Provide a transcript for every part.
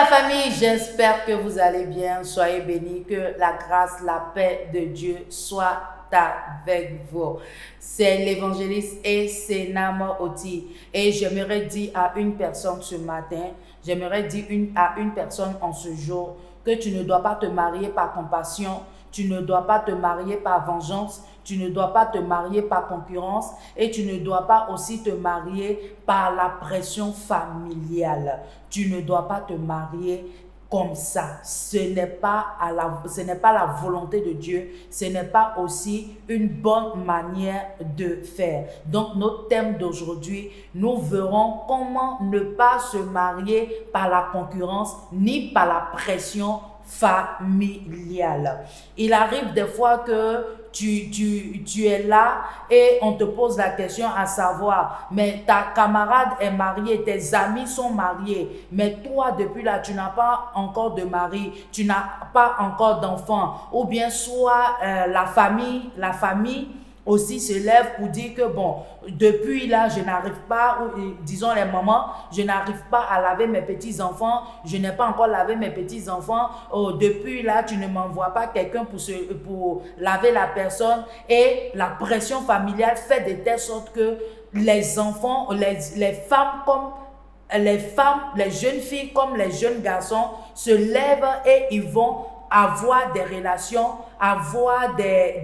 famille, j'espère que vous allez bien. Soyez bénis, que la grâce, la paix de Dieu soit avec vous. C'est l'évangéliste et Senam Oti. Et j'aimerais dire à une personne ce matin, j'aimerais dire à une personne en ce jour, que tu ne dois pas te marier par compassion, tu ne dois pas te marier par vengeance, tu ne dois pas te marier par concurrence et tu ne dois pas aussi te marier par la pression familiale. Tu ne dois pas te marier comme ça. Ce n'est pas la volonté de Dieu. Ce n'est pas aussi une bonne manière de faire. Donc, notre thème d'aujourd'hui, nous verrons comment ne pas se marier par la concurrence ni par la pression familiale. Il arrive des fois que tu es là et on te pose la question à savoir, mais ta camarade est mariée, tes amis sont mariés, mais toi depuis là tu n'as pas encore de mari, tu n'as pas encore d'enfant, ou bien soit la famille aussi se lève pour dire que bon, depuis là, je n'arrive pas, ou disons les mamans, je n'arrive pas à laver mes petits-enfants, je n'ai pas encore lavé mes petits-enfants, depuis là, tu ne m'envoies pas quelqu'un pour laver la personne, et la pression familiale fait de telle sorte que les enfants, les femmes, les jeunes filles comme les jeunes garçons se lèvent et ils vont avoir des relations, avoir des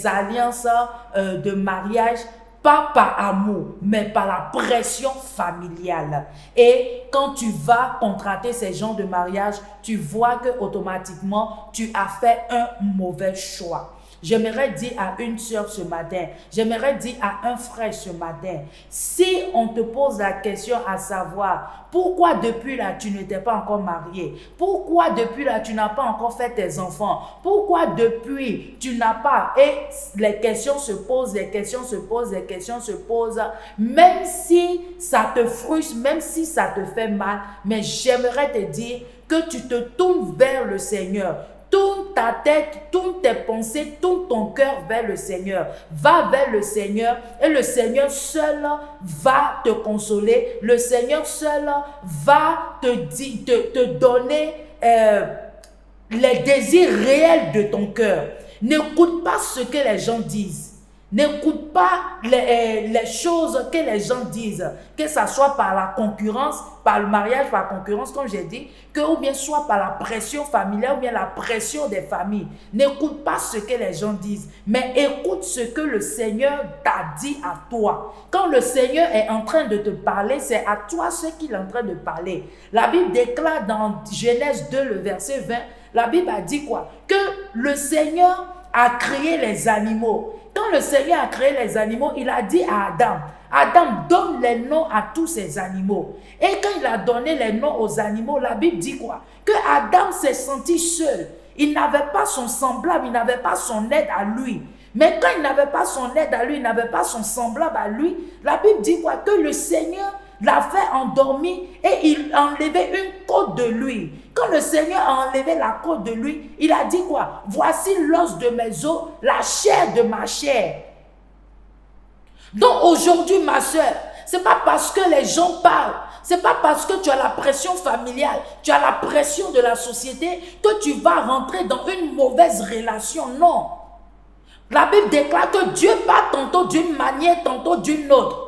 alliances de mariage, pas par amour, mais par la pression familiale. Et quand tu vas contracter ces genres de mariage, tu vois que automatiquement tu as fait un mauvais choix. J'aimerais dire à une soeur ce matin, j'aimerais dire à un frère ce matin, si on te pose la question à savoir, pourquoi depuis là tu n'étais pas encore marié? Pourquoi depuis là tu n'as pas encore fait tes enfants? Pourquoi depuis tu n'as pas? Et les questions se posent, les questions se posent, les questions se posent, même si ça te frustre, même si ça te fait mal, mais j'aimerais te dire que tu te tournes vers le Seigneur. Tourne ta tête, tourne tes pensées, tourne ton cœur vers le Seigneur. Va vers le Seigneur et le Seigneur seul va te consoler. Le Seigneur seul va te donner les désirs réels de ton cœur. N'écoute pas ce que les gens disent. N'écoute pas les choses que les gens disent, que ce soit par la concurrence, par le mariage, par la concurrence, comme j'ai dit, ou bien soit par la pression familiale, ou bien la pression des familles. N'écoute pas ce que les gens disent, mais écoute ce que le Seigneur t'a dit à toi. Quand le Seigneur est en train de te parler, c'est à toi ce qu'il est en train de parler. La Bible déclare dans Genèse 2, le verset 20, la Bible a dit quoi? Que le Seigneur a créé les animaux. Quand le Seigneur a créé les animaux, il a dit à Adam, Adam, donne les noms à tous ces animaux. Et quand il a donné les noms aux animaux, la Bible dit quoi? Que Adam s'est senti seul. Il n'avait pas son semblable, il n'avait pas son aide à lui. Mais quand il n'avait pas son aide à lui, il n'avait pas son semblable à lui, la Bible dit quoi? Que le Seigneur l'a fait endormir et il a enlevé une côte de lui. Quand le Seigneur a enlevé la côte de lui, il a dit quoi? Voici l'os de mes os, la chair de ma chair. Donc aujourd'hui, ma soeur, ce n'est pas parce que les gens parlent, ce n'est pas parce que tu as la pression familiale, tu as la pression de la société que tu vas rentrer dans une mauvaise relation. Non. La Bible déclare que Dieu parle tantôt d'une manière, tantôt d'une autre.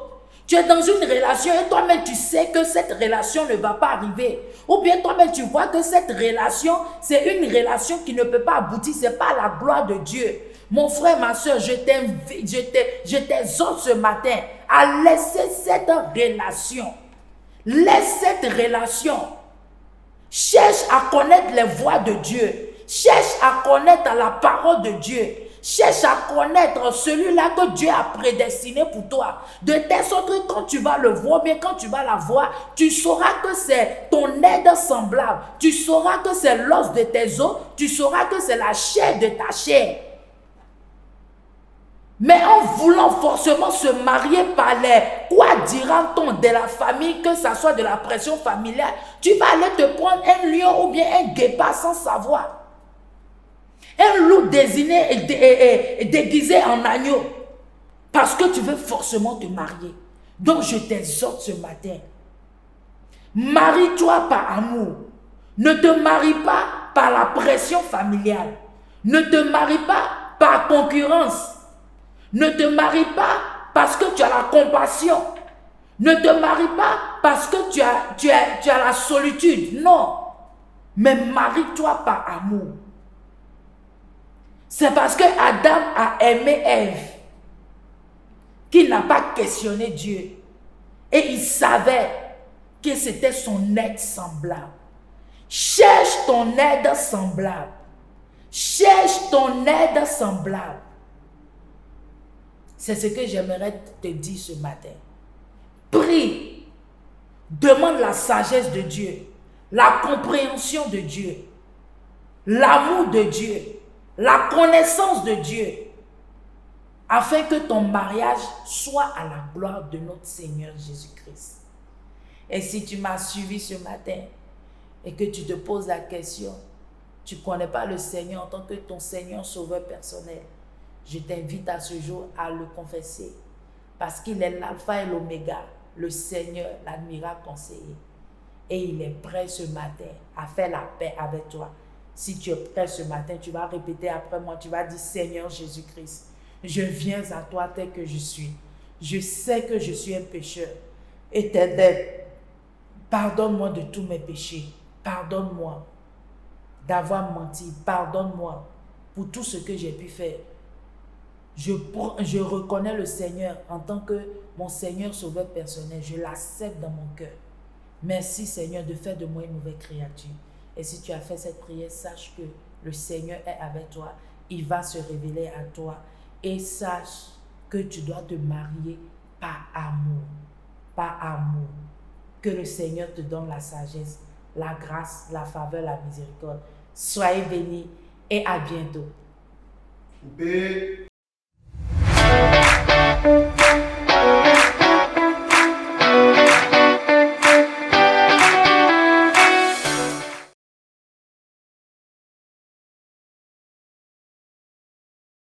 Tu es dans une relation et toi-même tu sais que cette relation ne va pas arriver. Ou bien toi-même tu vois que cette relation, c'est une relation qui ne peut pas aboutir, ce n'est pas la gloire de Dieu. Mon frère, ma soeur, je t'exhorte ce matin à laisser cette relation. Laisse cette relation. Cherche à connaître les voies de Dieu. Cherche à connaître la parole de Dieu. Cherche à connaître celui-là que Dieu a prédestiné pour toi. De telle sorte que quand tu vas le voir, bien quand tu vas la voir, tu sauras que c'est ton aide semblable. Tu sauras que c'est l'os de tes os. Tu sauras que c'est la chair de ta chair. Mais en voulant forcément se marier par les quoi dira-t-on de la famille, que ça soit de la pression familiale, tu vas aller te prendre un lion ou bien un guépard sans savoir. Un loup déguisé en agneau. Parce que tu veux forcément te marier. Donc je t'exhorte ce matin. Marie-toi par amour. Ne te marie pas par la pression familiale. Ne te marie pas par concurrence. Ne te marie pas parce que tu as la compassion. Ne te marie pas parce que tu as la solitude. Non. Mais marie-toi par amour. C'est parce que Adam a aimé Ève qu'il n'a pas questionné Dieu. Et il savait que c'était son aide semblable. Cherche ton aide semblable. Cherche ton aide semblable. C'est ce que j'aimerais te dire ce matin. Prie. Demande la sagesse de Dieu, la compréhension de Dieu, l'amour de Dieu, la connaissance de Dieu, afin que ton mariage soit à la gloire de notre Seigneur Jésus-Christ. Et si tu m'as suivi ce matin et que tu te poses la question, tu ne connais pas le Seigneur en tant que ton Seigneur sauveur personnel, je t'invite à ce jour à le confesser, parce qu'il est l'alpha et l'oméga, le Seigneur, l'admirable conseiller. Et il est prêt ce matin à faire la paix avec toi. Si tu es prêt ce matin, tu vas répéter après moi, tu vas dire: Seigneur Jésus-Christ, je viens à toi tel que je suis. Je sais que je suis un pécheur. Éternel, pardonne-moi de tous mes péchés. Pardonne-moi d'avoir menti. Pardonne-moi pour tout ce que j'ai pu faire. Je reconnais le Seigneur en tant que mon Seigneur sauveur personnel. Je l'accepte dans mon cœur. Merci Seigneur de faire de moi une nouvelle créature. Et si tu as fait cette prière, sache que le Seigneur est avec toi. Il va se révéler à toi. Et sache que tu dois te marier par amour. Par amour. Que le Seigneur te donne la sagesse, la grâce, la faveur, la miséricorde. Soyez bénis et à bientôt.